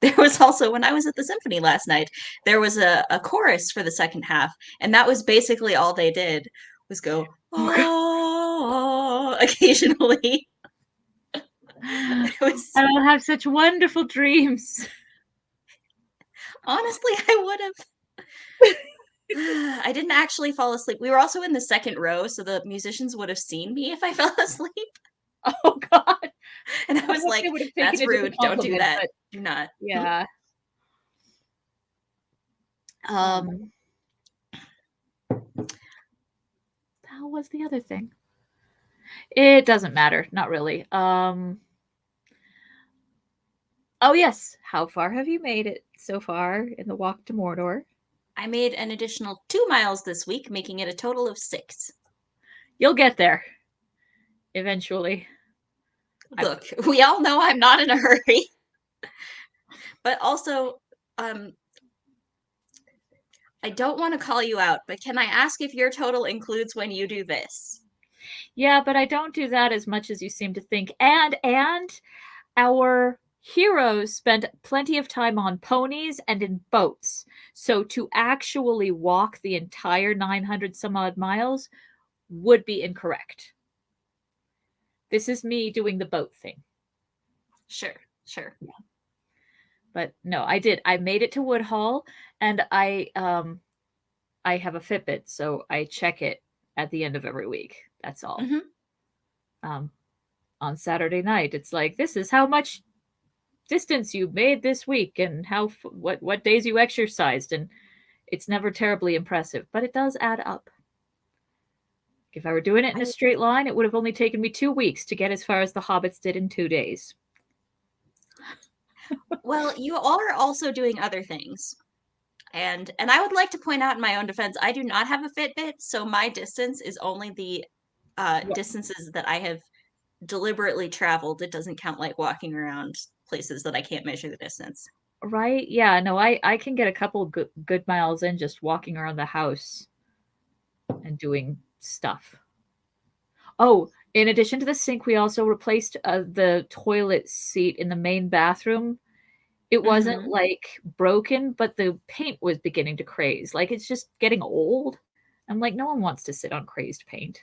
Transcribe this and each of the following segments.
there was also, when I was at the symphony last night, there was a chorus for the second half, and that was basically all they did was go, Oh God. oh, occasionally. And It was, I'll have such wonderful dreams. honestly, I would have. I didn't actually fall asleep. We were also in the second row, so the musicians would have seen me if I fell asleep. Oh God. And I I was hope like, they would have taken that's it as a rude. Don't do compliment, that. but Do not. yeah. Um, Um, how was the other thing? It doesn't matter, not really. Oh yes. How far have you made it so far in the walk to Mordor? I made an additional 2 miles this week, making it a total of 6. You'll get there eventually. I've Look, we all know I'm not in a hurry, but also, um, I don't want to call you out, but can I ask if your total includes when you do this? Yeah, but I don't do that as much as you seem to think. And our heroes spend plenty of time on ponies and in boats. So to actually walk the entire 900 some odd miles would be incorrect. This is me doing the boat thing. Sure, sure. But no, I did. I made it to Woodhall, and I have a Fitbit, so I check it at the end of every week. That's all. Hmm. Um, on Saturday night, it's like, this is how much distance you made this week and what days you exercised, and it's never terribly impressive, but it does add up. If I were doing it in a I, straight line, it would have only taken me 2 weeks to get as far as the hobbits did in 2 days. well, you are also doing other things. And I would like to point out in my own defense, I do not have a Fitbit, so my distance is only the distances that I have deliberately traveled. It doesn't count like walking around places that I can't measure the distance. Right? Yeah, no, I can get a couple good miles in just walking around the house and doing stuff. Oh, in addition to the sink, we also replaced the toilet seat in the main bathroom. It wasn't Hmm. like broken, but the paint was beginning to craze. Like it's just getting old. I'm like, no one wants to sit on crazed paint.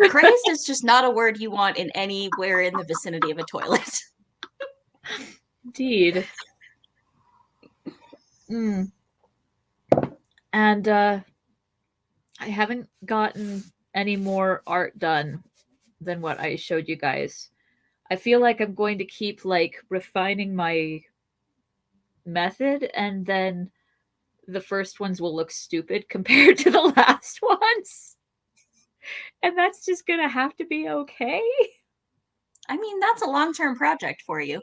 Crazed is just not a word you want in anywhere in the vicinity of a toilet. Indeed. Mm. And I haven't gotten any more art done than what I showed you guys. I feel like I'm going to keep like refining my method, and then the first ones will look stupid compared to the last ones. And that's just going to have to be okay. I mean, that's a long-term project for you.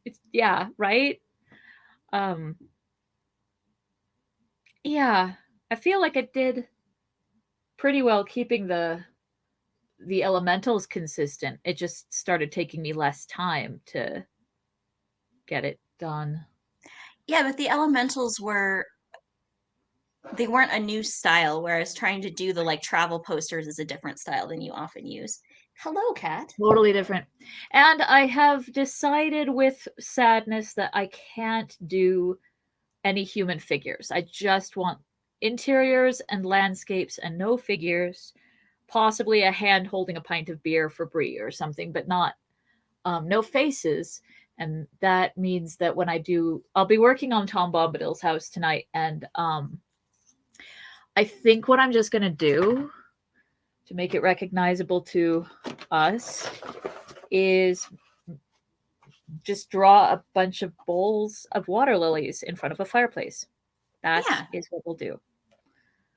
It's yeah, right? Um yeah, I feel like it did pretty well keeping the elementals consistent. It just started taking me less time to get it done. Yeah, but the elementals were they weren't a new style, whereas trying to do the like travel posters is a different style than you often use. Hello, cat. Totally different. And I have decided with sadness that I can't do any human figures. I just want interiors and landscapes and no figures, possibly a hand holding a pint of beer for Brie or something, but not no faces. And that means that when I do, I'll be working on Tom Bombadil's house tonight, and I think what I'm just gonna do to make it recognizable to us is just draw a bunch of bowls of water lilies in front of a fireplace. That Yeah. is what we'll do.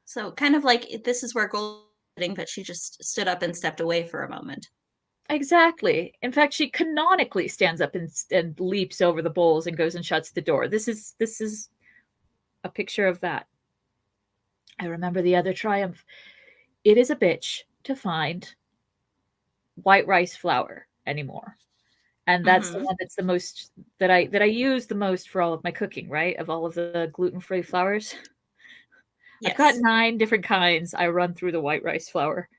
So kind of like this is where Gold sitting, but she just stood up and stepped away for a moment. Exactly. In fact, she canonically stands up and leaps over the bowls and goes and shuts the door. This is a picture of that. I remember the other triumph. It is a bitch to find white rice flour anymore. And that's the Hmm. one that's the most that I use the most for all of my cooking, right? Of all of the gluten-free flours. I've got Yes. 9 different kinds. I run through the white rice flour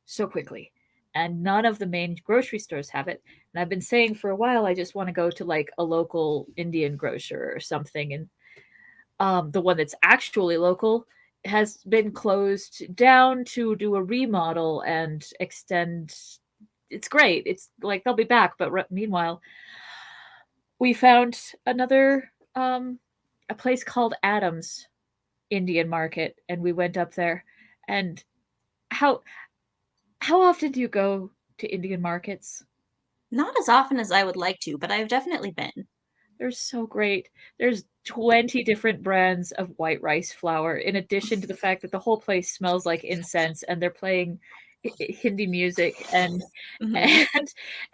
so quickly. And none of the main grocery stores have it. And I've been saying for a while I just want to go to like a local Indian grocer or something, and the one that's actually local has been closed down to do a remodel and extend. It's great. It's like they'll be back, but meanwhile, we found another a place called Adams Indian Market, and we went up there. And how how often do you go to Indian markets? Not as often as I would like to, but I've definitely been. They're so great. There's 20 different brands of white rice flour, in addition to the fact that the whole place smells like incense and they're playing Hindi music, and Mhm. and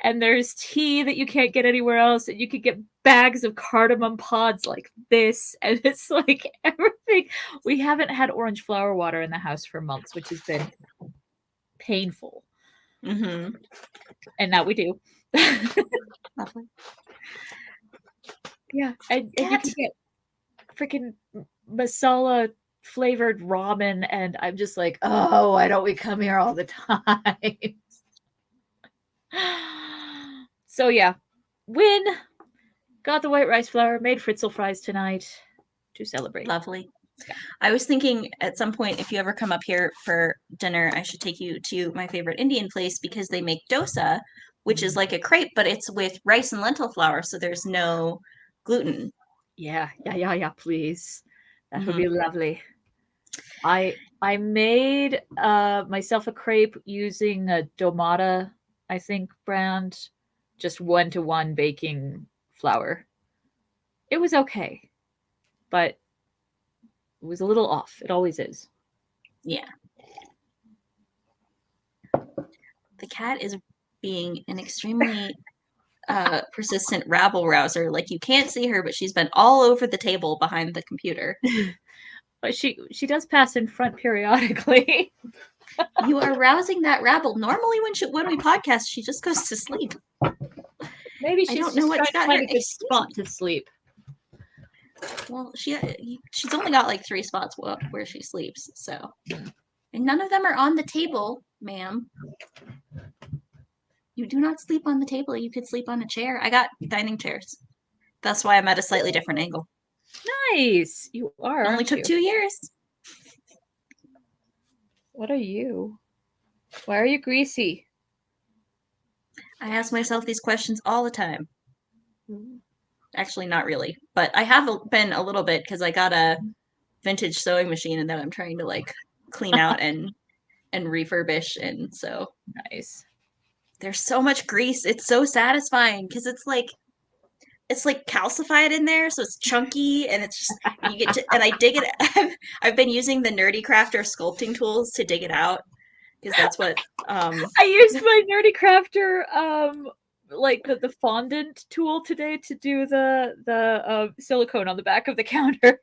and there's tea that you can't get anywhere else, and you could get bags of cardamom pods like this, and it's like everything. We haven't had orange flower water in the house for months, which has been painful, Mhm. and now we do. Lovely. Yeah, and you Cat. can get freaking masala flavored ramen, and I'm just like, oh, why don't we come here all the time? So yeah, win. Got the white rice flour, made fritzel fries tonight to celebrate. Lovely. Yeah. I was thinking at some point, if you ever come up here for dinner, I should take you to my favorite Indian place because they make dosa, which is like a crepe, but it's with rice and lentil flour, so there's no gluten. Yeah, please. That would Mhm. be lovely. I made myself a crepe using a Domata, I think, brand, just 1-to-1 baking flour. It was okay, but it was a little off. It always is. Yeah. The cat is being an extremely persistent rabble rouser. Like you can't see her, but she's been all over the table behind the computer. But she does pass in front periodically. You are rousing that rabble. Normally, when we podcast, she just goes to sleep. Maybe I she's don't know just what's trying to got her. find a good Excuse spot me. to sleep. Well, she's only got like 3 spots where she sleeps, so, and none of them are on the table, ma'am. You do not sleep on the table. You could sleep on a chair. I got dining chairs. That's why I'm at a slightly different angle. Nice. You are, It only aren't took you? 2 years. What are you? Why are you greasy? I ask myself these questions all the time. Mm. Actually, not really, but I have been a little bit because I got a vintage sewing machine and then I'm trying to like clean out and refurbish, and so Nice. there's so much grease. It's so satisfying because it's like calcified in there, so it's chunky and it's just you get to and I dig it. I've been using the Nerdy Crafter sculpting tools to dig it out because that's what I used my Nerdy Crafter like the fondant tool today to do the silicone on the back of the counter.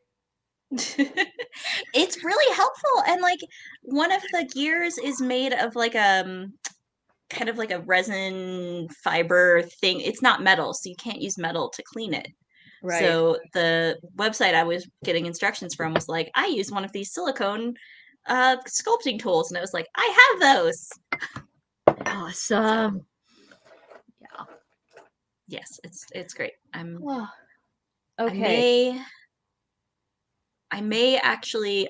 it's really helpful, and like one of the gears is made of like kind of like a resin fiber thing. It's not metal, so you can't use metal to clean it. Right. So the website I was getting instructions from was like, I use one of these silicone sculpting tools, and I was like, I have those. Awesome. Yeah. Yes, it's great. Oh, okay. I may actually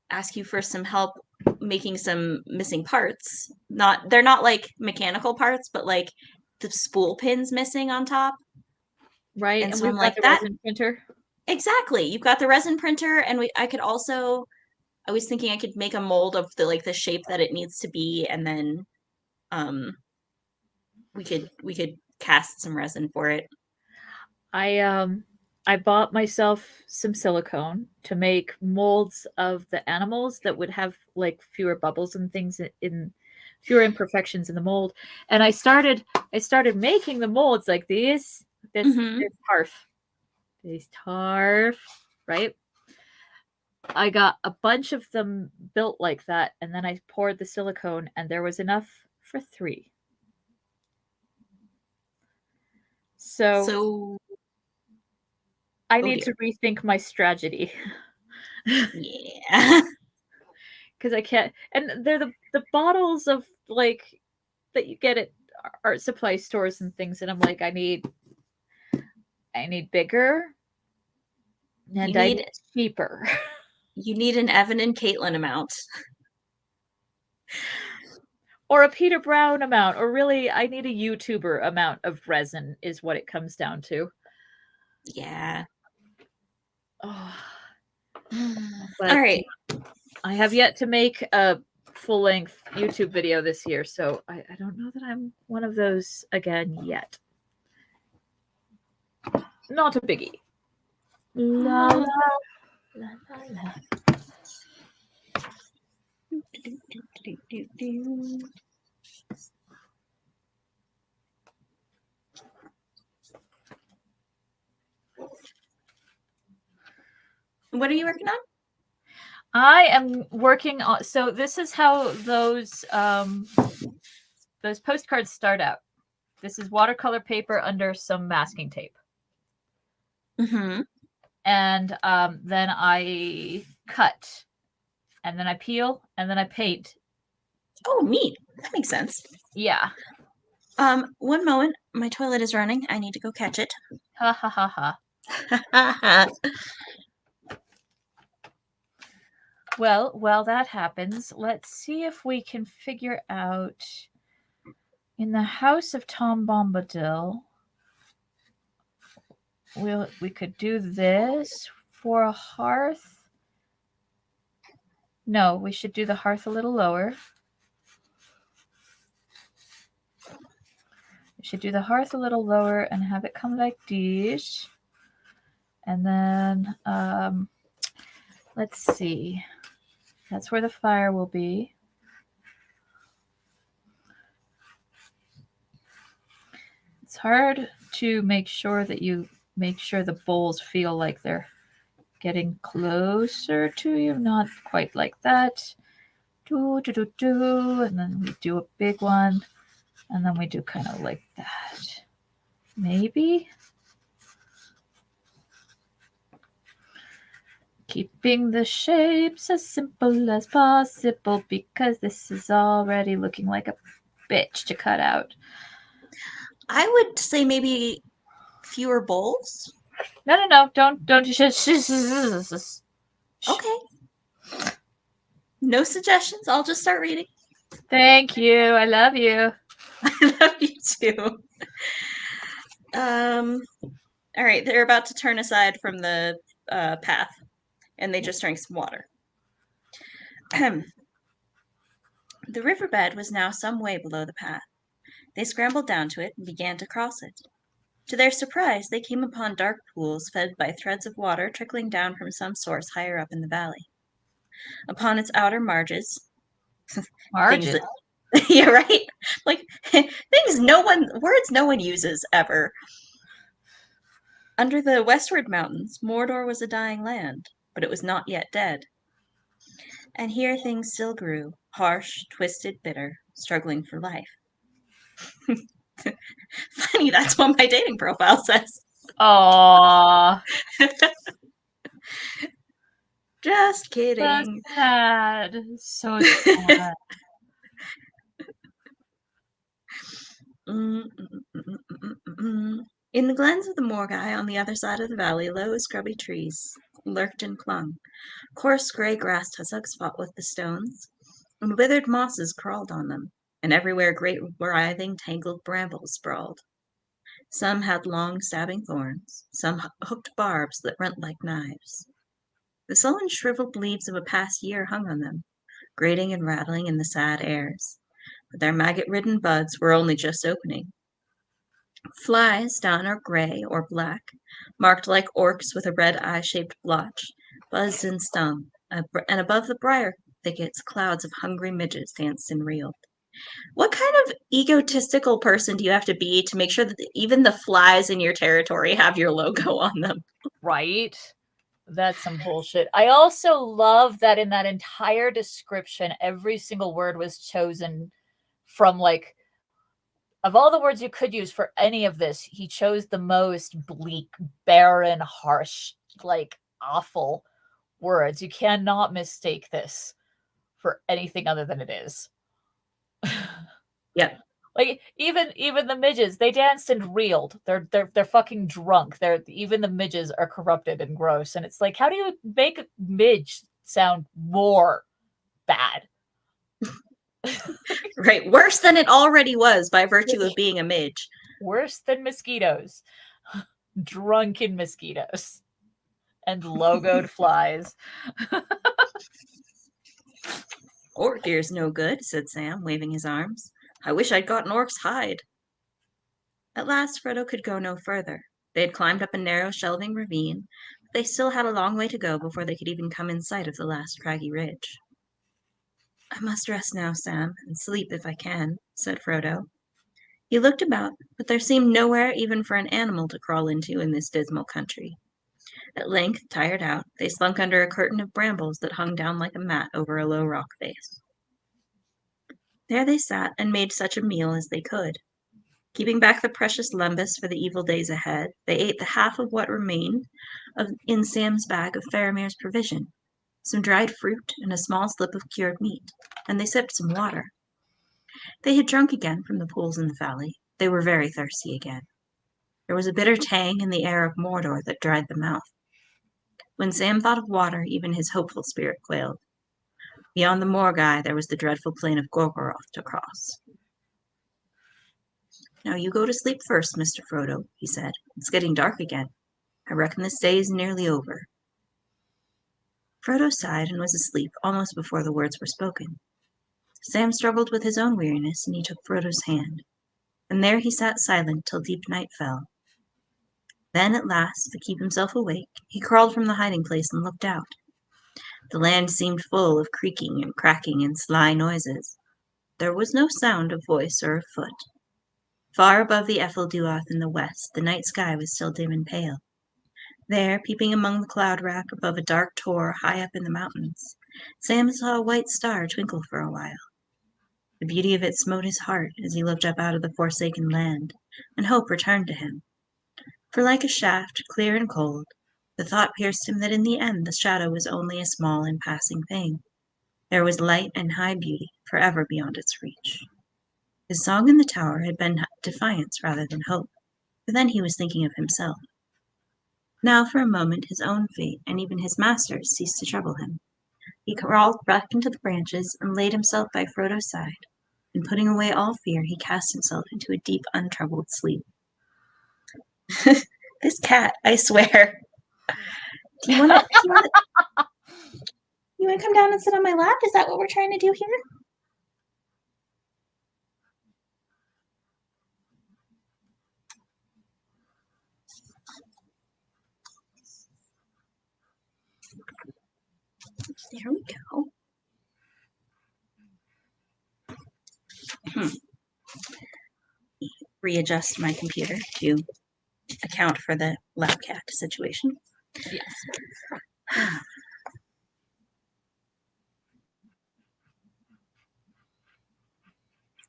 ask you for some help making some missing parts. They're not like mechanical parts, but like the spool pins missing on top. Right. And And so I'm we've got like, the that resin printer. exactly. You've got the resin printer, and I could also I was thinking I could make a mold of the shape that it needs to be, and then um we could cast some resin for it. I bought myself some silicone to make molds of the animals that would have like fewer bubbles and things in fewer imperfections in the mold. And I started making the molds like these. This Mm-hmm. These tarf, right? I got a bunch of them built like that, and then I poured the silicone, and there was enough for 3. So, I oh need dear. to rethink my strategy. Yeah. Because I can't. And they're the bottles of like that you get at art supply stores and things, and I'm like, I need bigger, and I need cheaper. You need an Evan and Caitlin amount. Or a Peter Brown amount, or really, I need a YouTuber amount of resin is what it comes down to. Yeah. Oh. But all right. I have yet to make a full-length YouTube video this year, so I don't know that I'm one of those again yet. Not a biggie. La la la la la. What are you working on? I am working on. So this is how those postcards start out. This is watercolor paper under some masking tape. Mm-hmm. And then I cut, and then I peel, and then I paint. Oh, neat. That makes sense. Yeah. One moment. My toilet is running. I need to go catch it. Ha ha ha ha. Well, while that happens, let's see if we can figure out in the house of Tom Bombadil. We could do this for a hearth. No, we should do the hearth a little lower. We should do the hearth a little lower and have it come like this. And then, let's see. That's where the fire will be. It's hard to make sure that you make sure the bowls feel like they're getting closer to you, not quite like that. Do, do, do, do. And then we do a big one. And then we do kind of like that. Maybe. Keeping the shapes as simple as possible because this is already looking like a bitch to cut out. I would say maybe fewer bowls. No. Don't. Okay. No suggestions. I'll just start reading. Thank you. I love you. I love you too. All right, they're about to turn aside from the path, and they just drank some water. The riverbed was now some way below the path. They scrambled down to it and began to cross it. To their surprise, they came upon dark pools fed by threads of water trickling down from some source higher up in the valley. Upon its outer marges, yeah, right? Like words no one uses ever. Under the westward mountains, Mordor was a dying land, but it was not yet dead. And here things still grew, harsh, twisted, bitter, struggling for life. Funny, that's what my dating profile says. Aww. Just kidding. So sad. So sad. In the glens of the Morgai on the other side of the valley, low, scrubby trees lurked and clung. Coarse gray grass tussocks fought with the stones, and withered mosses crawled on them, and everywhere great writhing, tangled brambles sprawled. Some had long, stabbing thorns, some hooked barbs that rent like knives. The sullen, shriveled leaves of a past year hung on them, grating and rattling in the sad airs, but their maggot-ridden buds were only just opening. Flies, dun or gray or black, marked like orcs with a red eye-shaped blotch, buzzed and stung, and above the briar thickets clouds of hungry midges danced and reeled. What kind of egotistical person do you have to be to make sure that even the flies in your territory have your logo on them? Right? That's some bullshit. I also love that in that entire description, every single word was chosen from like, of all the words you could use for any of this, he chose the most bleak, barren, harsh, like awful words. You cannot mistake this for anything other than it is. Yep. Like even the midges, they danced and reeled. They're fucking drunk. Even the midges are corrupted and gross. And it's like, how do you make a midge sound more bad? Right, worse than it already was by virtue of being a midge. Worse than mosquitoes. Drunken mosquitoes. And logoed flies. Orc ear's no good, said Sam, waving his arms. I wish I'd got an orc's hide. At last Frodo could go no further. They had climbed up a narrow shelving ravine, but they still had a long way to go before they could even come in sight of the last craggy ridge. I must rest now, Sam, and sleep if I can, said Frodo. He looked about, but there seemed nowhere even for an animal to crawl into in this dismal country. At length, tired out, they slunk under a curtain of brambles that hung down like a mat over a low rock face. There they sat and made such a meal as they could. Keeping back the precious lembas for the evil days ahead, they ate the half of what remained in Sam's bag of Faramir's provision, some dried fruit and a small slip of cured meat, and they sipped some water. They had drunk again from the pools in the valley. They were very thirsty again. There was a bitter tang in the air of Mordor that dried the mouth. When Sam thought of water, even his hopeful spirit quailed. Beyond the Morgai, there was the dreadful plain of Gorgoroth to cross. Now you go to sleep first, Mr. Frodo, he said. It's getting dark again. I reckon this day is nearly over. Frodo sighed and was asleep almost before the words were spoken. Sam struggled with his own weariness, and he took Frodo's hand. And there he sat silent till deep night fell. Then, at last, to keep himself awake, he crawled from the hiding place and looked out. The land seemed full of creaking and cracking and sly noises. There was no sound of voice or of foot. Far above the Efelduath in the west, the night sky was still dim and pale. There, peeping among the cloud rack above a dark tor high up in the mountains, Sam saw a white star twinkle for a while. The beauty of it smote his heart as he looked up out of the forsaken land, and hope returned to him. For like a shaft, clear and cold, the thought pierced him that in the end the shadow was only a small and passing thing. There was light and high beauty forever beyond its reach. His song in the tower had been defiance rather than hope, for then he was thinking of himself. Now for a moment his own fate and even his master's ceased to trouble him. He crawled back into the branches and laid himself by Frodo's side, and putting away all fear, he cast himself into a deep, untroubled sleep. This cat, I swear. Do you want to come down and sit on my lap? Is that what we're trying to do here? There we go. Readjust my computer to account for the lap cat situation. Yes.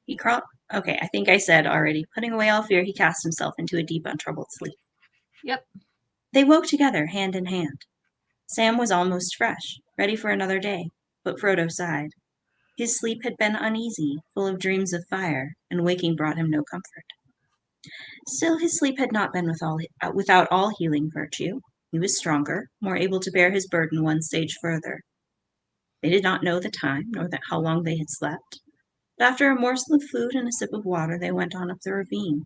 He crawled. Okay, I think I said already. Putting away all fear, he cast himself into a deep, untroubled sleep. Yep. They woke together, hand in hand. Sam was almost fresh, ready for another day, but Frodo sighed. His sleep had been uneasy, full of dreams of fire, and waking brought him no comfort. Still, his sleep had not been without all healing virtue. He was stronger, more able to bear his burden one stage further. They did not know the time, nor how long they had slept. But after a morsel of food and a sip of water, they went on up the ravine,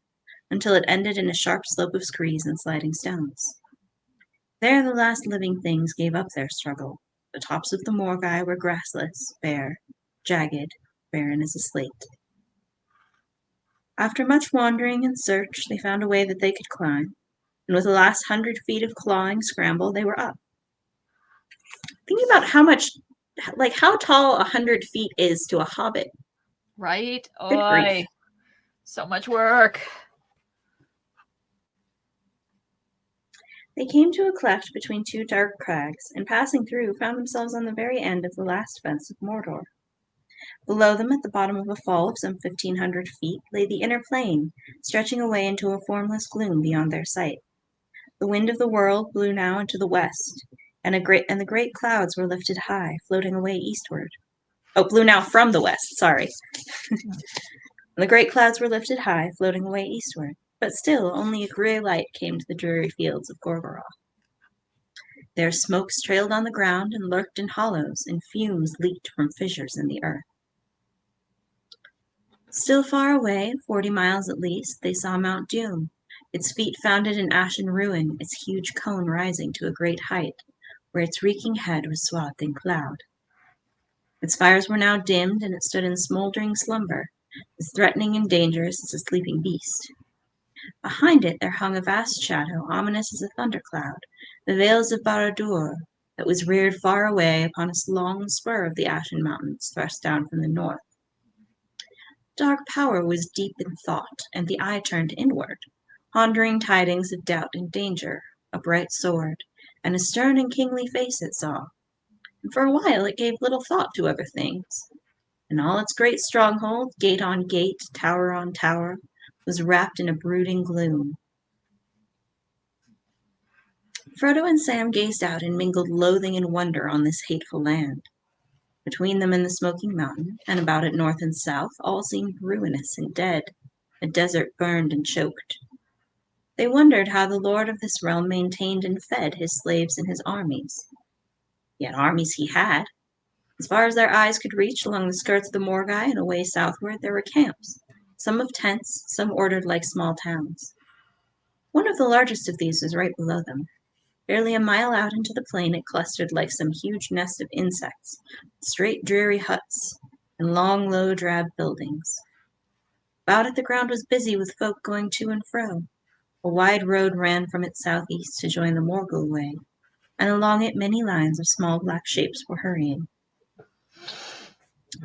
until it ended in a sharp slope of screes and sliding stones. There the last living things gave up their struggle. The tops of the Morgai were grassless, bare, jagged, barren as a slate. After much wandering and search, they found a way that they could climb, and with the last 100 feet of clawing scramble, they were up. Thinking about how tall 100 feet is to a hobbit. Right? Good So much work. They came to a cleft between two dark crags, and passing through, found themselves on the very end of the last fence of Mordor. Below them, at the bottom of a fall of some 1,500 feet, lay the inner plain, stretching away into a formless gloom beyond their sight. The wind of the world blew now into the west, and the great clouds were lifted high, floating away eastward. Oh, blew now from the west, sorry. and the great clouds were lifted high, floating away eastward, but still only a grey light came to the dreary fields of Gorgoroth. There smokes trailed on the ground and lurked in hollows, and fumes leaked from fissures in the earth. Still far away, 40 miles at least, they saw Mount Doom, its feet founded in ashen ruin, its huge cone rising to a great height, where its reeking head was swathed in cloud. Its fires were now dimmed, and it stood in smoldering slumber, as threatening and dangerous as a sleeping beast. Behind it there hung a vast shadow, ominous as a thundercloud, the Vales of Barad-dûr, that was reared far away upon a long spur of the Ashen Mountains thrust down from the north. Dark power was deep in thought, and the eye turned inward, pondering tidings of doubt and danger, a bright sword, and a stern and kingly face it saw. And for a while it gave little thought to other things, and all its great stronghold, gate on gate, tower on tower, was wrapped in a brooding gloom. Frodo and Sam gazed out in mingled loathing and wonder on this hateful land. Between them and the smoking mountain, and about it north and south, all seemed ruinous and dead, a desert burned and choked. They wondered how the lord of this realm maintained and fed his slaves and his armies. Yet armies he had. As far as their eyes could reach along the skirts of the Morgai and away southward, there were camps, some of tents, some ordered like small towns. One of the largest of these was right below them. Barely a mile out into the plain it clustered like some huge nest of insects, straight dreary huts, and long low drab buildings. About it the ground was busy with folk going to and fro. A wide road ran from its southeast to join the Morgul Way, and along it many lines of small black shapes were hurrying.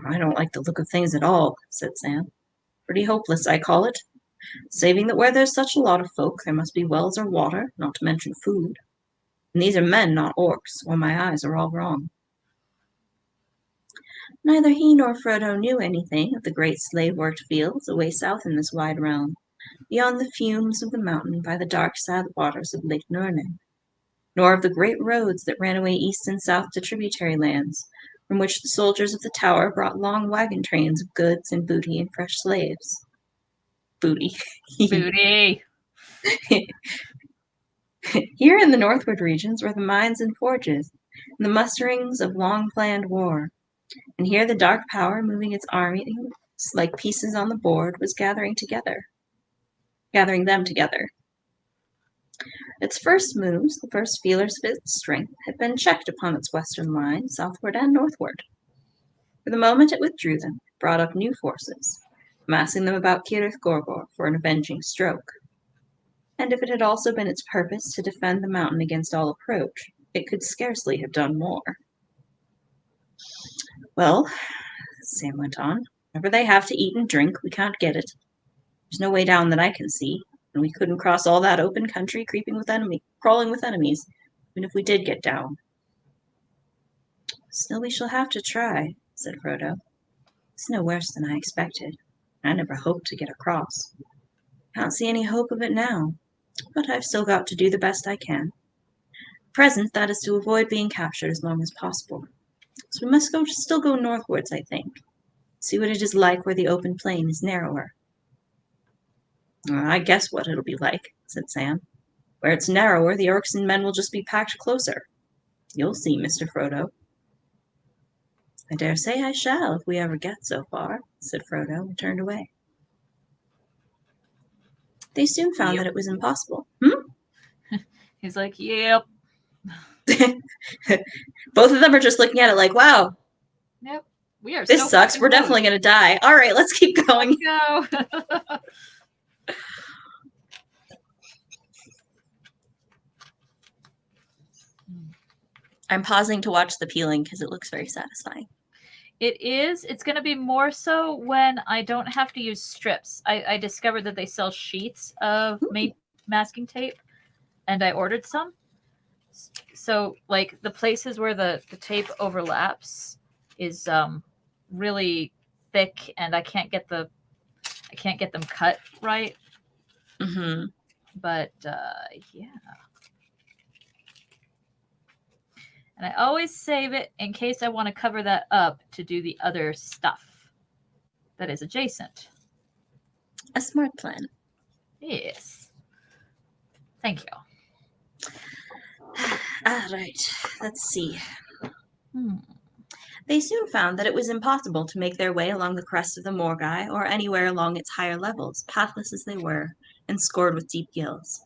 "I don't like the look of things at all," said Sam. "Pretty hopeless, I call it. Saving that where there's such a lot of folk, there must be wells or water, not to mention food. And these are men, not orcs, or my eyes are all wrong." Neither he nor Frodo knew anything of the great slave-worked fields away south in this wide realm, beyond the fumes of the mountain by the dark, sad waters of Lake Nurnen, nor of the great roads that ran away east and south to tributary lands, from which the soldiers of the tower brought long wagon trains of goods and booty and fresh slaves. Booty. Booty. Here in the northward regions were the mines and forges, and the musterings of long-planned war. And here the dark power, moving its armies like pieces on the board, was gathering them together. Its first moves, the first feelers of its strength, had been checked upon its western line, southward and northward. For the moment it withdrew them, brought up new forces, massing them about Cirith Gorgor for an avenging stroke. And if it had also been its purpose to defend the mountain against all approach, it could scarcely have done more. "Well," Sam went on, "whatever they have to eat and drink, we can't get it. There's no way down that I can see, and we couldn't cross all that open country crawling with enemies, even if we did get down." "Still we shall have to try," said Frodo. "It's no worse than I expected. I never hoped to get across. Can't see any hope of it now, but I've still got to do the best I can. At present, that is to avoid being captured as long as possible. So we must still go northwards, I think. See what it is like where the open plain is narrower." "I guess what it'll be like," said Sam. "Where it's narrower, the orcs and men will just be packed closer. You'll see, Mr. Frodo." "I dare say I shall, if we ever get so far," said Frodo, and turned away. They soon found that it was impossible. He's like, "Yep." Both of them are just looking at it like, wow. Yep. We are. This sucks. We're definitely going to die. All right, let's keep going. Let's go. I'm pausing to watch the peeling because it looks very satisfying. It is. It's going to be more so when I don't have to use strips. I discovered that they sell sheets of masking tape, and I ordered some. So, like, the places where the tape overlaps is really thick, and I can't get them cut right. Mm-hmm. But yeah. And I always save it in case I want to cover that up to do the other stuff that is adjacent. A smart plan. Yes. Thank you. All right, let's see. Hmm. They soon found that it was impossible to make their way along the crest of the Morgai or anywhere along its higher levels, pathless as they were, and scored with deep gills.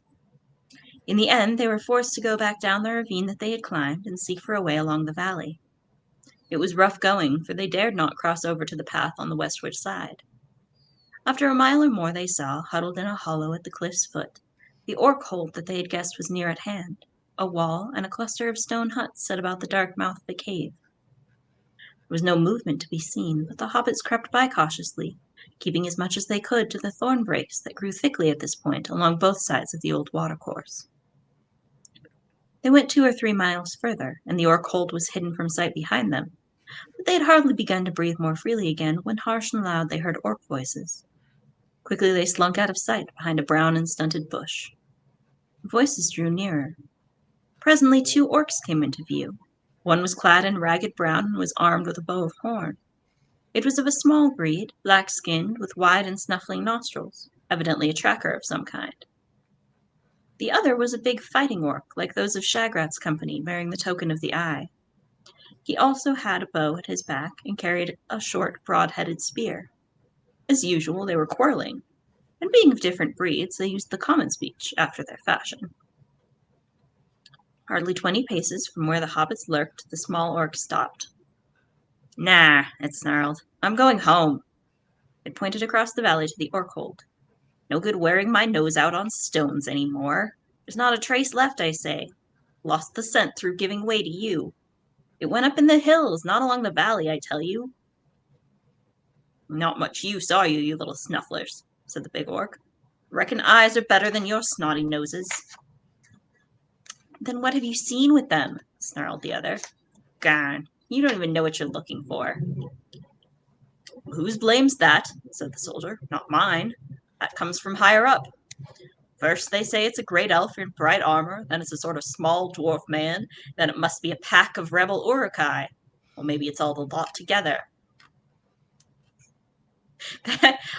In the end, they were forced to go back down the ravine that they had climbed and seek for a way along the valley. It was rough going, for they dared not cross over to the path on the westward side. After a mile or more they saw, huddled in a hollow at the cliff's foot, the orc hold that they had guessed was near at hand, a wall and a cluster of stone huts set about the dark mouth of the cave. There was no movement to be seen, but the hobbits crept by cautiously, keeping as much as they could to the thorn brakes that grew thickly at this point along both sides of the old watercourse. They went 2 or 3 miles further, and the orc hold was hidden from sight behind them, but they had hardly begun to breathe more freely again when harsh and loud they heard orc voices. Quickly they slunk out of sight behind a brown and stunted bush. The voices drew nearer. Presently 2 orcs came into view. One was clad in ragged brown and was armed with a bow of horn. It was of a small breed, black-skinned, with wide and snuffling nostrils, evidently a tracker of some kind. The other was a big fighting orc, like those of Shagrat's company, bearing the token of the eye. He also had a bow at his back and carried a short, broad-headed spear. As usual, they were quarreling, and being of different breeds, they used the common speech after their fashion. Hardly 20 paces from where the hobbits lurked, the small orc stopped. Nah, it snarled. I'm going home. It pointed across the valley to the orc hold. No good wearing my nose out on stones any more. There's not a trace left, I say. Lost the scent through giving way to you. It went up in the hills, not along the valley, I tell you. Not much use, are you, you little snufflers, said the big orc. Reckon eyes are better than your snotty noses. Then what have you seen with them? Snarled the other. Garn, you don't even know what you're looking for. Whose blame's that? Said the soldier. Not mine. That comes from higher up. First they say it's a great elf in bright armor, then it's a sort of small dwarf man, then it must be a pack of rebel Uruk-hai. Well, maybe it's all the lot together.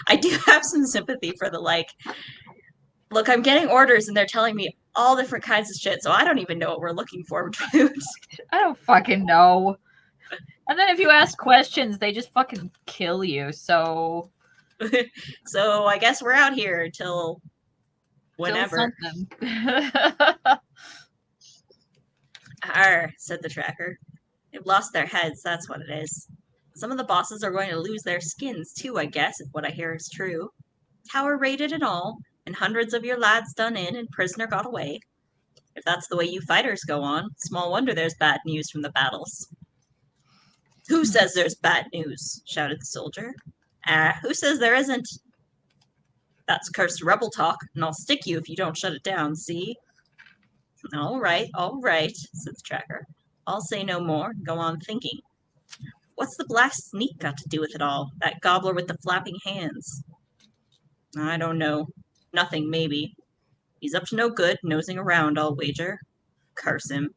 I do have some sympathy for the, like, look, I'm getting orders and they're telling me all different kinds of shit, so I don't even know what we're looking for, dude. I don't fucking know. And then if you ask questions, they just fucking kill you, so... So I guess we're out here till whenever. Arr, said the tracker. They've lost their heads, that's what it is. Some of the bosses are going to lose their skins too, I guess, if what I hear is true. Tower raided and all, and hundreds of your lads done in and prisoner got away. If that's the way you fighters go on, small wonder there's bad news from the battles. Who says there's bad news? Shouted the soldier. Who says there isn't? That's cursed rebel talk, and I'll stick you if you don't shut it down, see? All right, said the tracker. I'll say no more and go on thinking. What's the black sneak got to do with it all? That gobbler with the flapping hands? I don't know. Nothing, maybe. He's up to no good, nosing around, I'll wager. Curse him.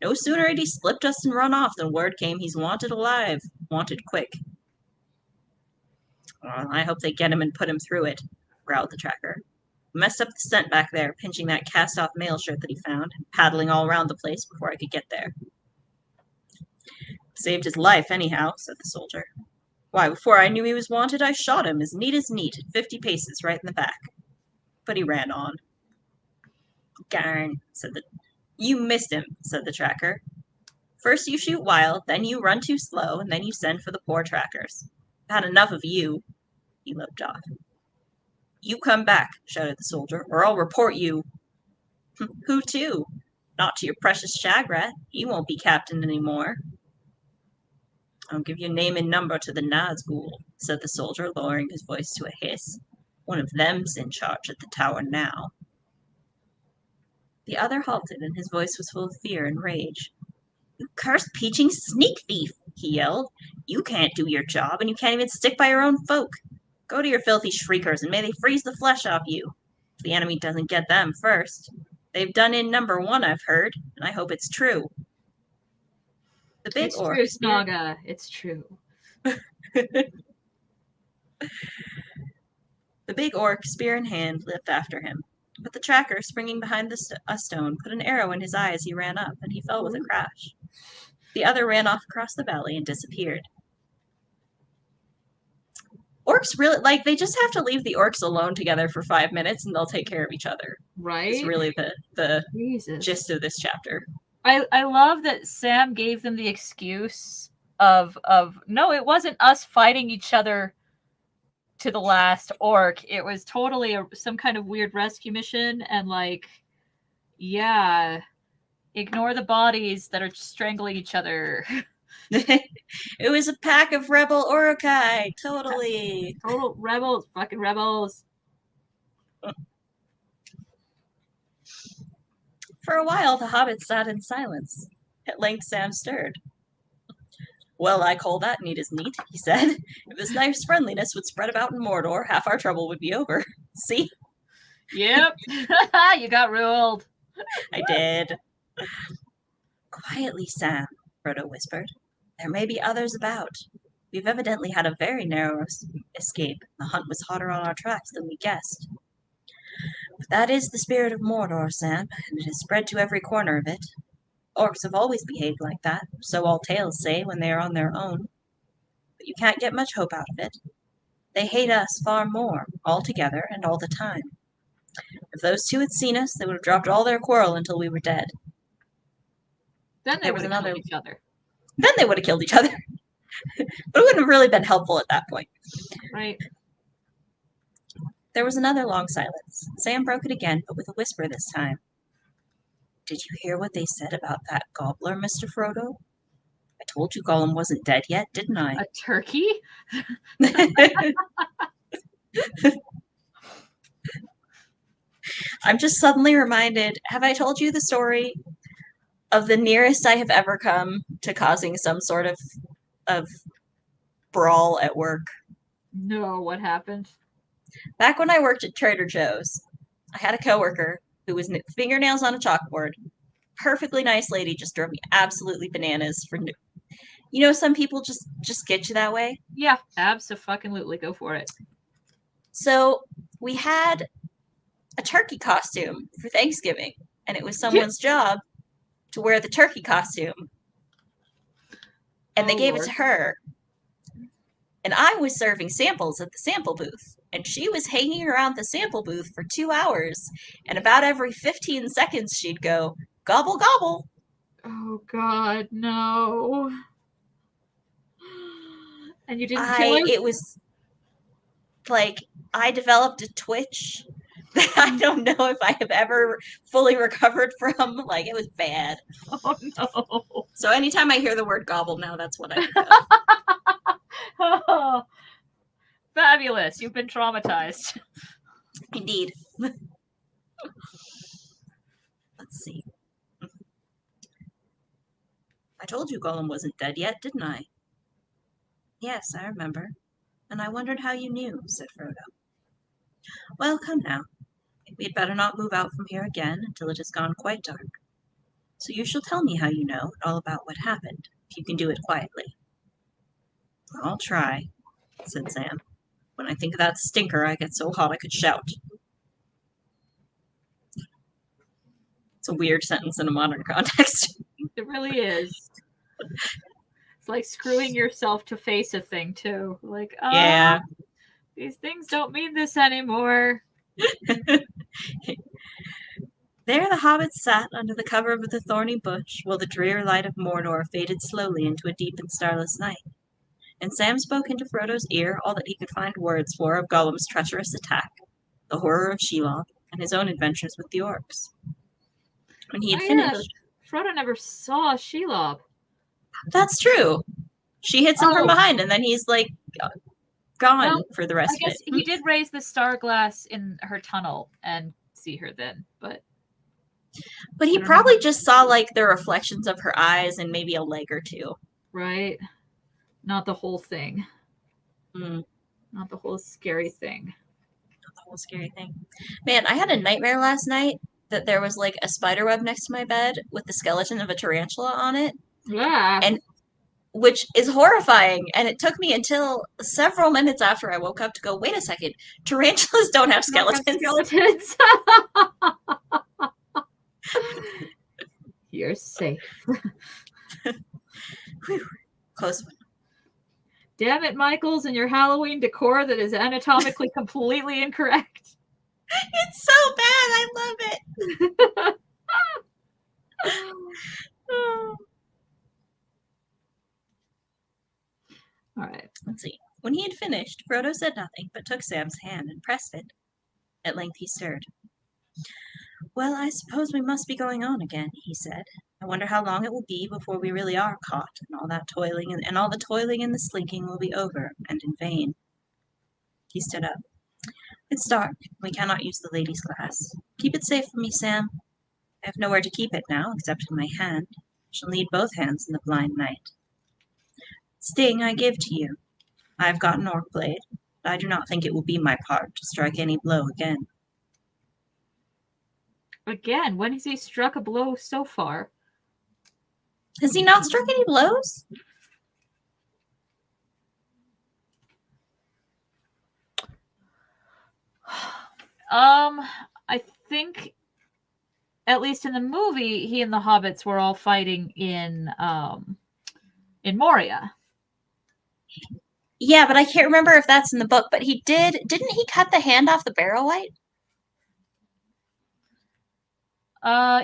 No sooner had he slipped us and run off than word came he's wanted alive. Wanted quick. Well, I hope they get him and put him through it, growled the tracker. Messed up the scent back there, pinching that cast-off mail shirt that he found, paddling all around the place before I could get there. Saved his life, anyhow, said the soldier. Why, before I knew he was wanted, I shot him as neat, at 50 paces, right in the back. But he ran on. Garn, said the... You missed him, said the tracker. First you shoot wild, then you run too slow, and then you send for the poor trackers. I've had enough of you. He loped off. You come back, shouted the soldier, or I'll report you. Who to? Not to your precious Shagrat. He won't be captain any more. I'll give your name and number to the Nazgul, said the soldier, lowering his voice to a hiss. One of them's in charge at the tower now. The other halted, and his voice was full of fear and rage. You cursed peaching sneak thief, he yelled. You can't do your job, and you can't even stick by your own folk. Go to your filthy shriekers, and may they freeze the flesh off you. If the enemy doesn't get them first. They've done in number 1, I've heard, and I hope it's true. The big it's orc... true, Snaga. It's true. The big orc, spear in hand, leapt after him. But the tracker, springing behind a stone, put an arrow in his eye as he ran up, and he fell with a crash. The other ran off across the valley and disappeared. Orcs really, like, they just have to leave the orcs alone together for 5 minutes and they'll take care of each other. Right? It's really the Jesus. gist of this chapter. I love that Sam gave them the excuse of no, it wasn't us fighting each other to the last orc. It was totally some kind of weird rescue mission, and like, yeah, ignore the bodies that are strangling each other. It was a pack of rebel Urukai, totally. Total rebels, fucking rebels. For a while, the hobbits sat in silence. At length, Sam stirred. Well, I call that neat as neat, he said. If this nice friendliness would spread about in Mordor, half our trouble would be over. See? Yep. You got ruled. I did. Quietly, Sam, Frodo whispered. There may be others about. We've evidently had a very narrow escape. The hunt was hotter on our tracks than we guessed. But that is the spirit of Mordor, Sam, and it has spread to every corner of it. Orcs have always behaved like that, so all tales say when they are on their own. But you can't get much hope out of it. They hate us far more, all together and all the time. If those two had seen us, they would have dropped all their quarrel until we were dead. Then they would have killed each other. Then they would have killed each other. But it wouldn't have really been helpful at that point. Right. There was another long silence. Sam broke it again, but with a whisper this time. Did you hear what they said about that gobbler, Mr. Frodo? I told you Gollum wasn't dead yet, didn't I? A turkey? I'm just suddenly reminded, have I told you the story of the nearest I have ever come to causing some sort of brawl at work? No, what happened? Back when I worked at Trader Joe's, I had a coworker who was fingernails on a chalkboard. Perfectly nice lady, just drove me absolutely bananas for some people just get you that way. Yeah, abso-fucking-lutely, go for it. So we had a turkey costume for Thanksgiving, and it was someone's job to wear the turkey costume. And they gave it to her. And I was serving samples at the sample booth, and she was hanging around the sample booth for 2 hours, and about every 15 seconds she'd go, gobble, gobble. Oh, God, no. And you didn't kill her? It was, like, I developed a twitch that I don't know if I have ever fully recovered from. Like, it was bad. Oh, no. So anytime I hear the word gobble now, that's what I think of. Oh, fabulous. You've been traumatized. Indeed. Let's see. I told you Gollum wasn't dead yet, didn't I? Yes, I remember. And I wondered how you knew, said Frodo. Well, come now. We had better not move out from here again until it has gone quite dark. So you shall tell me how you know and all about what happened, if you can do it quietly. I'll try, said Sam. When I think of that stinker, I get so hot I could shout. It's a weird sentence in a modern context. It really is. It's like screwing yourself to face a thing, too. Like, oh, yeah, these things don't mean this anymore. There the hobbits sat under the cover of the thorny bush, while the drear light of Mordor faded slowly into a deep and starless night. And Sam spoke into Frodo's ear all that he could find words for of Gollum's treacherous attack, the horror of Shelob, and his own adventures with the orcs. When he had finished... Frodo never saw Shelob. That's true. She hits him from behind, and then he's, like, gone for the rest of it. He did raise the star glass in her tunnel and see her then, but he probably just saw, like, the reflections of her eyes and maybe a leg or two. Right. Not the whole thing. Not the whole scary thing. Not the whole scary thing. Man, I had a nightmare last night that there was, like, a spider web next to my bed with the skeleton of a tarantula on it. Yeah. And which is horrifying. And it took me until several minutes after I woke up to go, wait a second, tarantulas don't have skeletons. Skeletons. You're safe. Whew, close one. Damn it, Michaels, and your Halloween decor that is anatomically completely incorrect. It's so bad. I love it. All right. Let's see. When he had finished, Frodo said nothing, but took Sam's hand and pressed it. At length he stirred. Well, I suppose we must be going on again, he said. I wonder how long it will be before we really are caught, and all that toiling and all the toiling and the slinking will be over, and in vain. He stood up. It's dark. We cannot use the lady's glass. Keep it safe for me, Sam. I have nowhere to keep it now, except in my hand. I shall need both hands in the blind night. Sting I give to you. I have got an orc blade, but I do not think it will be my part to strike any blow again. Again, when has he struck a blow so far? Has he not struck any blows? I think, at least in the movie, he and the hobbits were all fighting in Moria. Yeah, but I can't remember if that's in the book. But didn't he cut the hand off the Barrow-wight?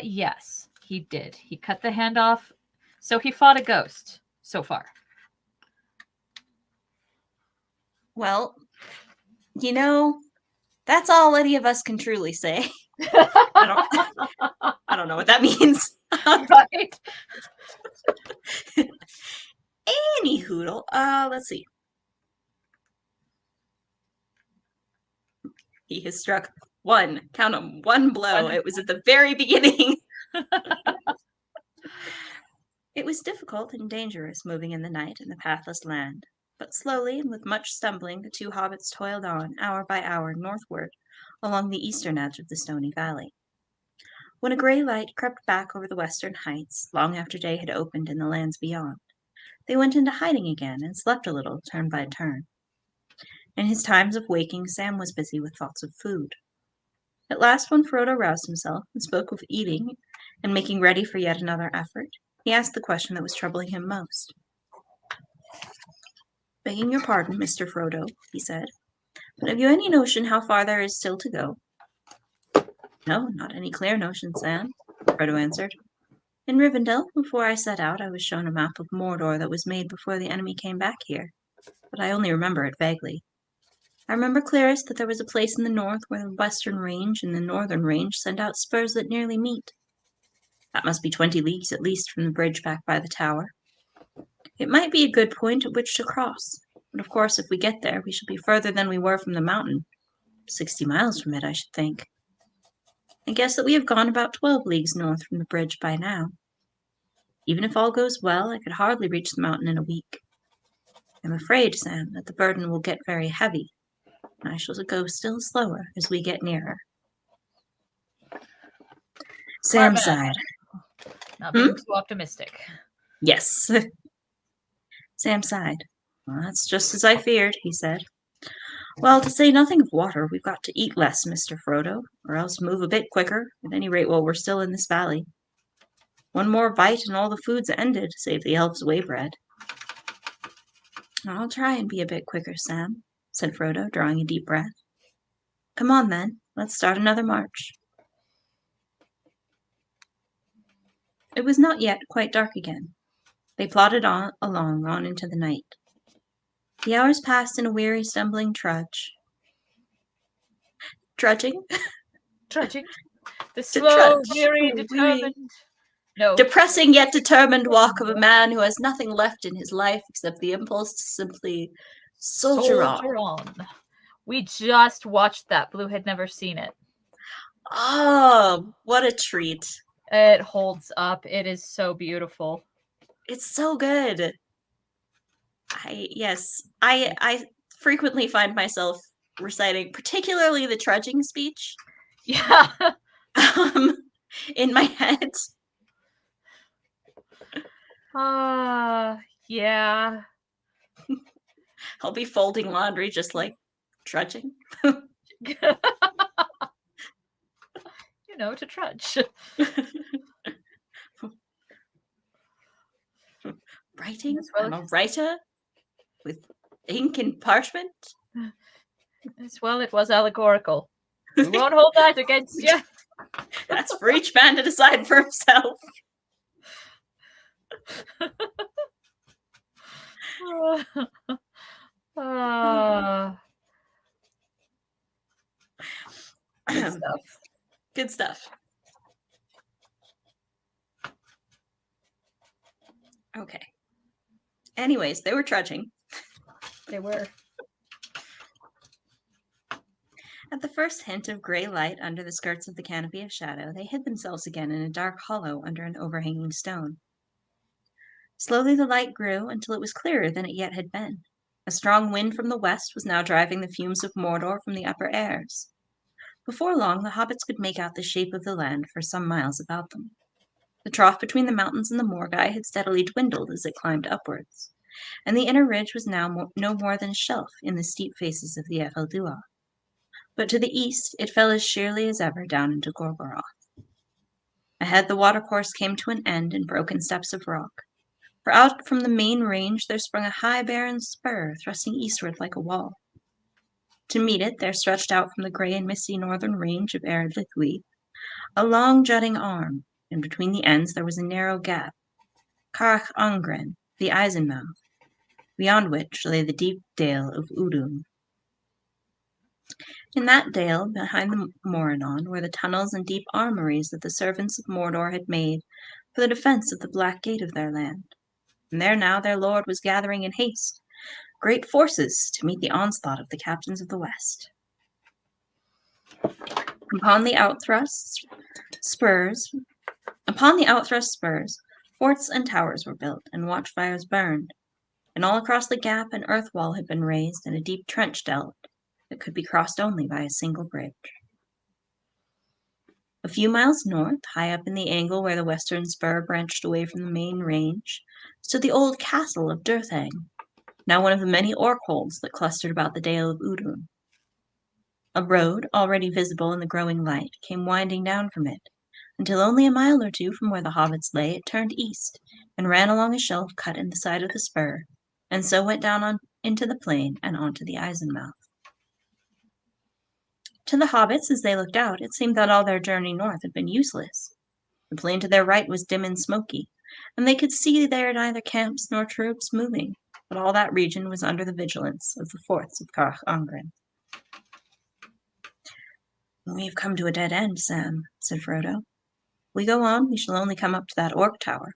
Yes, he did. He cut the hand off. So he fought a ghost so far. Well, that's all any of us can truly say. I don't know what that means. Right. Any hoodle. Let's see. He has struck one blow. It was at the very beginning. It was difficult and dangerous moving in the night in the pathless land, but slowly and with much stumbling the two hobbits toiled on, hour by hour, northward, along the eastern edge of the stony valley. When a grey light crept back over the western heights, long after day had opened in the lands beyond, they went into hiding again and slept a little, turn by turn. In his times of waking, Sam was busy with thoughts of food. At last, when Frodo roused himself and spoke of eating and making ready for yet another effort, he asked the question that was troubling him most. Begging your pardon, Mr. Frodo, he said, but have you any notion how far there is still to go? No, not any clear notion, Sam, Frodo answered. In Rivendell, before I set out, I was shown a map of Mordor that was made before the enemy came back here, but I only remember it vaguely. I remember clearest that there was a place in the north where the western range and the northern range send out spurs that nearly meet. That must be 20 leagues at least from the bridge back by the tower. It might be a good point at which to cross, but of course if we get there, we shall be further than we were from the mountain. 60 miles from it, I should think. I guess that we have gone about 12 leagues north from the bridge by now. Even if all goes well, I could hardly reach the mountain in a week. I'm afraid, Sam, that the burden will get very heavy, and I shall go still slower as we get nearer. Sam sighed. Not being too optimistic. Yes. Sam sighed. Well, that's just as I feared, he said. Well, to say nothing of water, we've got to eat less, Mr. Frodo, or else move a bit quicker, at any rate while we're still in this valley. One more bite and all the food's ended, save the elves' waybread. I'll try and be a bit quicker, Sam, said Frodo, drawing a deep breath. Come on, then. Let's start another march. It was not yet quite dark again. They plodded along into the night. The hours passed in a weary, stumbling trudge. Trudging? Trudging. The slow, weary, determined... No. Depressing yet determined walk of a man who has nothing left in his life except the impulse to simply soldier on. We just watched that. Blue had never seen it. Oh, what a treat. It holds up. It is so beautiful. It's so good. I frequently find myself reciting, particularly the trudging speech. Yeah. In my head. Yeah. I'll be folding laundry, just like trudging. To trudge. Writing? Well, I'm a writer with ink and parchment. It was allegorical. We won't hold that against you. That's for each man to decide for himself. Good stuff. Good stuff. Okay. Anyways, they were trudging. They were. At the first hint of gray light under the skirts of the canopy of shadow, they hid themselves again in a dark hollow under an overhanging stone. Slowly the light grew until it was clearer than it yet had been. A strong wind from the west was now driving the fumes of Mordor from the upper airs. Before long, the hobbits could make out the shape of the land for some miles about them. The trough between the mountains and the Morgai had steadily dwindled as it climbed upwards, and the inner ridge was now no more than a shelf in the steep faces of the Ephel Duach. But to the east it fell as sheerly as ever down into Gorgoroth. Ahead the watercourse came to an end in broken steps of rock, for out from the main range there sprung a high barren spur thrusting eastward like a wall. To meet it there stretched out from the grey and misty northern range of Ered Lithwy a long jutting arm, and between the ends there was a narrow gap, Carach Angren, the Eisenmouth, beyond which lay the deep dale of Udun. In that dale, behind the Moranon, were the tunnels and deep armories that the servants of Mordor had made for the defense of the Black Gate of their land. And there now their lord was gathering in haste great forces to meet the onslaught of the captains of the West. Upon the outthrust spurs, forts and towers were built, and watchfires burned, and all across the gap an earth wall had been raised and a deep trench dug that could be crossed only by a single bridge. A few miles north, high up in the angle where the western spur branched away from the main range, stood the old castle of Durthang, now one of the many orkholds that clustered about the Dale of Udun. A road, already visible in the growing light, came winding down from it, until only a mile or two from where the hobbits lay it turned east and ran along a shelf cut in the side of the spur, and so went down into the plain and onto the Eisenmouth. To the hobbits, as they looked out, it seemed that all their journey north had been useless. The plain to their right was dim and smoky, and they could see there neither camps nor troops moving, but all that region was under the vigilance of the forts of Carach Angren. "We have come to a dead end, Sam," said Frodo. "If we go on, we shall only come up to that orc tower.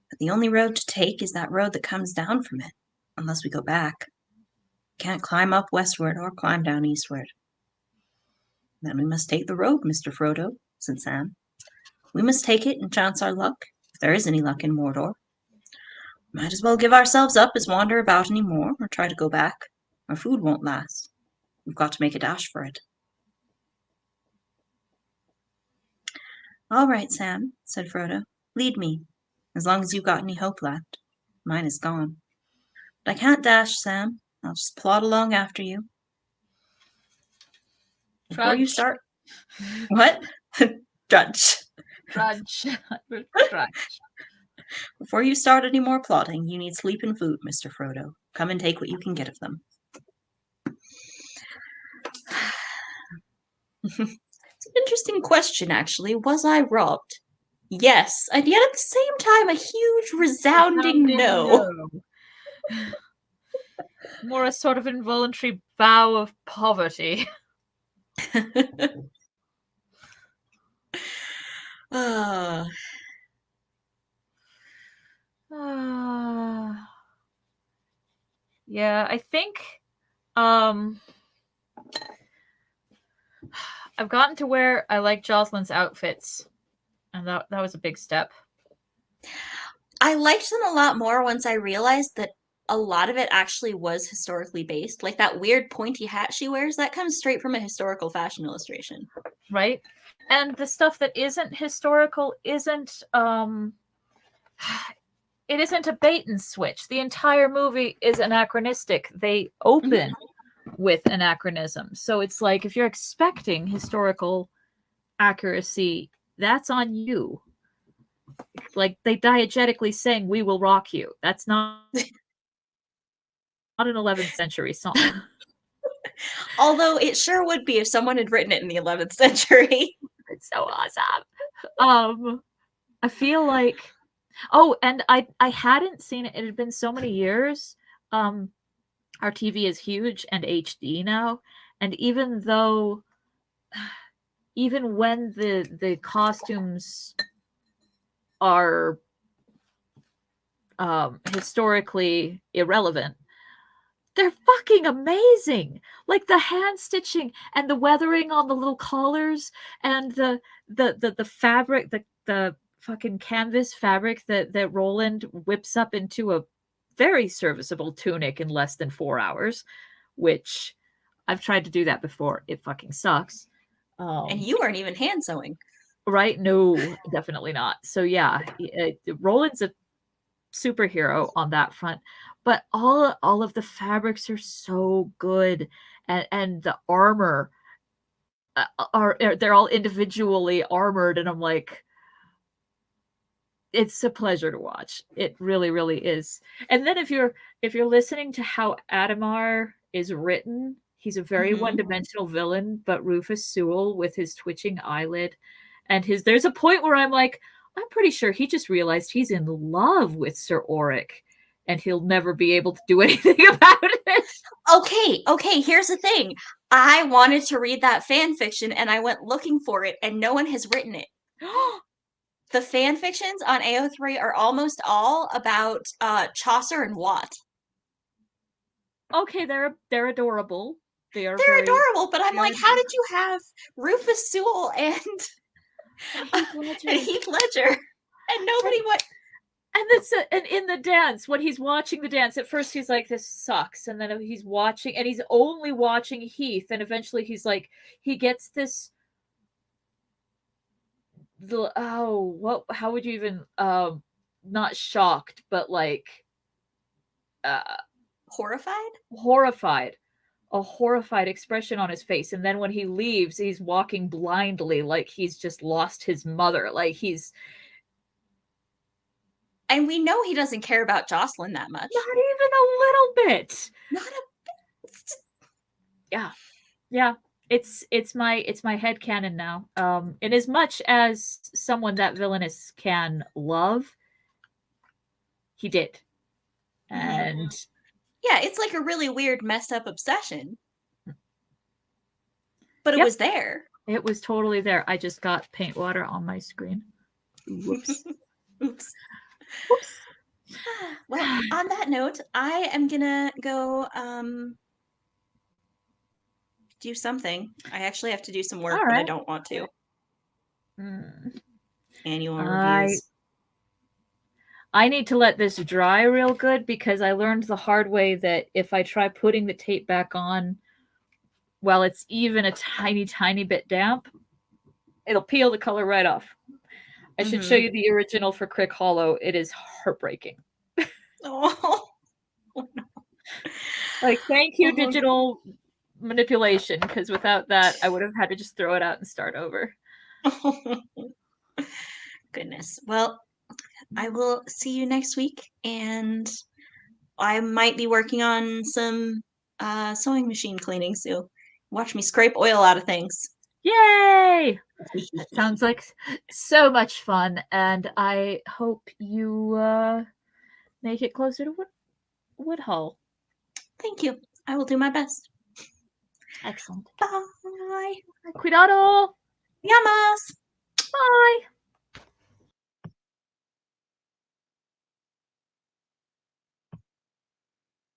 But the only road to take is that road that comes down from it, unless we go back. We can't climb up westward or climb down eastward." "Then we must take the road, Mr. Frodo," said Sam. "We must take it and chance our luck, if there is any luck in Mordor. Might as well give ourselves up as wander about any more, or try to go back. Our food won't last. We've got to make a dash for it." "All right, Sam," said Frodo. "Lead me, as long as you've got any hope left. Mine is gone. But I can't dash, Sam. I'll just plod along after you. Before you start... What? Drudge. Drudge. Before you start any more plodding, you need sleep and food, Mr. Frodo. Come and take what you can get of them." It's an interesting question, actually. Was I robbed? Yes, and yet at the same time, a huge resounding no. More a sort of involuntary vow of poverty. Yeah, I think I've gotten to where I like Jocelyn's outfits, and that was a big step. I liked them a lot more once I realized that a lot of it actually was historically based. Like that weird pointy hat she wears, that comes straight from a historical fashion illustration. Right? And the stuff that isn't historical isn't it isn't a bait and switch. The entire movie is anachronistic. They open with anachronism. So it's like if you're expecting historical accuracy, that's on you. Like they diegetically saying "We will rock you." That's not an 11th century song. Although it sure would be if someone had written it in the 11th century. It's so awesome. I feel like, oh, and I hadn't seen it. It had been so many years. Our TV is huge and HD now, and even when the costumes are historically irrelevant, they're fucking amazing. Like the hand stitching and the weathering on the little collars and the fabric, the fucking canvas fabric that Roland whips up into a very serviceable tunic in less than 4 hours, which I've tried to do that before. It fucking sucks. And you weren't even hand sewing. Right? No, definitely not. So yeah, Roland's a superhero on that front, but all of the fabrics are so good, and the armor they're all individually armored, and I'm like, it's a pleasure to watch. It really, really is. And then if you're listening to how Adamar is written, he's a very one-dimensional villain, but Rufus Sewell with his twitching eyelid and there's a point where I'm like, I'm pretty sure he just realized he's in love with Sir Auric and he'll never be able to do anything about it. Okay, here's the thing. I wanted to read that fan fiction and I went looking for it and no one has written it. The fan fictions on AO3 are almost all about Chaucer and Watt. Okay, they're adorable. They're adorable, but I'm like, how did you have Rufus Sewell and Heath Ledger and nobody went? And in the dance, when he's watching the dance, at first he's like, this sucks. And then he's watching, and he's only watching Heath. And eventually he's like, he gets this, how would you even, not shocked, but like, horrified? A horrified expression on his face. And then when he leaves, he's walking blindly, like he's just lost his mother. Like and we know he doesn't care about Jocelyn that much. Not even a little bit. Not a bit. Yeah. It's my headcanon now. In as much as someone that villainous can love, he did. And yeah, it's like a really weird, messed up obsession. But it was there. It was totally there. I just got paint water on my screen. Whoops. Oops. Well, on that note, I am gonna go do something. I actually have to do some work, but I don't want to. Annual reviews. I need to let this dry real good because I learned the hard way that if I try putting the tape back on while it's even a tiny, tiny bit damp, it'll peel the color right off. I should show you the original for Crick Hollow. It is heartbreaking. Oh no. Like, thank you, digital manipulation, because without that, I would have had to just throw it out and start over. Goodness. Well, I will see you next week, and I might be working on some sewing machine cleaning, so watch me scrape oil out of things. Yay! That sounds like so much fun, and I hope you make it closer to Woodhull. Thank you. I will do my best. Excellent. Bye. Cuidado! Llamas!